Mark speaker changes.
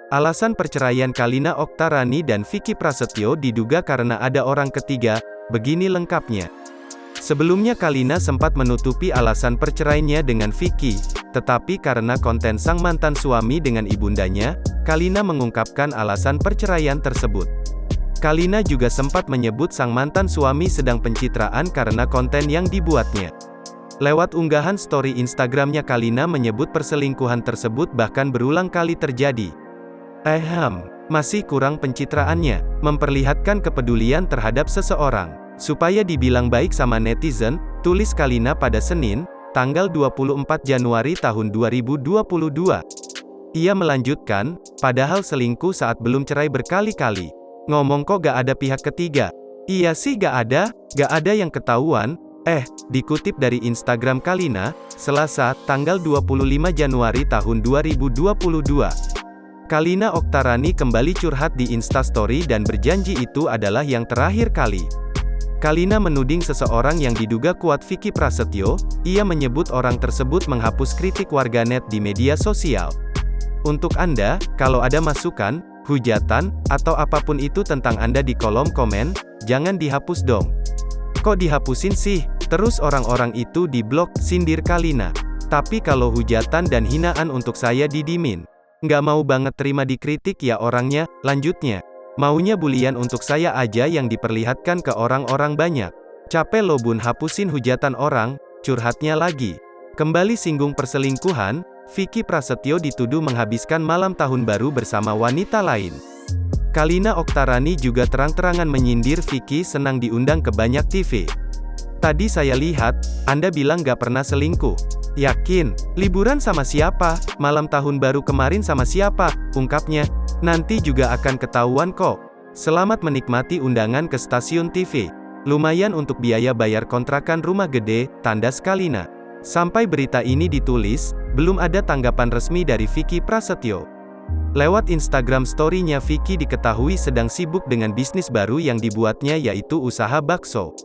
Speaker 1: Alasan perceraian Kalina Oktarani dan Vicky Prasetyo diduga karena ada orang ketiga, begini lengkapnya. Sebelumnya Kalina sempat menutupi alasan perceraiannya dengan Vicky, tetapi karena konten sang mantan suami dengan ibundanya, Kalina mengungkapkan alasan perceraian tersebut. Kalina juga sempat menyebut sang mantan suami sedang pencitraan karena konten yang dibuatnya. Lewat unggahan story Instagramnya Kalina menyebut perselingkuhan tersebut bahkan berulang kali terjadi. Masih kurang pencitraannya, memperlihatkan kepedulian terhadap seseorang. Supaya dibilang baik sama netizen, tulis Kalina pada Senin, tanggal 24 Januari tahun 2022. Ia melanjutkan, padahal selingkuh saat belum cerai berkali-kali. Ngomong kok gak ada pihak ketiga? Iya sih gak ada yang ketahuan. Dikutip dari Instagram Kalina, Selasa, tanggal 25 Januari tahun 2022. Kalina Oktarani kembali curhat di Instastory dan berjanji itu adalah yang terakhir kali. Kalina menuding seseorang yang diduga kuat Vicky Prasetyo, ia menyebut orang tersebut menghapus kritik warganet di media sosial. Untuk Anda, kalau ada masukan, hujatan, atau apapun itu tentang Anda di kolom komen, jangan dihapus dong. Kok dihapusin sih? Terus orang-orang itu diblok, sindir Kalina. Tapi kalau hujatan dan hinaan untuk saya didimin. Nggak mau banget terima dikritik ya orangnya, lanjutnya. Maunya bulian untuk saya aja yang diperlihatkan ke orang-orang banyak. Capek lo bun hapusin hujatan orang, curhatnya lagi. Kembali singgung perselingkuhan, Vicky Prasetyo dituduh menghabiskan malam tahun baru bersama wanita lain. Kalina Oktarani juga terang-terangan menyindir Vicky senang diundang ke banyak TV. Tadi saya lihat, Anda bilang gak pernah selingkuh. Yakin? Liburan sama siapa? Malam tahun baru kemarin sama siapa? Ungkapnya. Nanti juga akan ketahuan kok. Selamat menikmati undangan ke stasiun TV. Lumayan untuk biaya bayar kontrakan rumah gede, tandas Kalina. Sampai berita ini ditulis, belum ada tanggapan resmi dari Vicky Prasetyo. Lewat Instagram story-nya Vicky diketahui sedang sibuk dengan bisnis baru yang dibuatnya yaitu usaha bakso.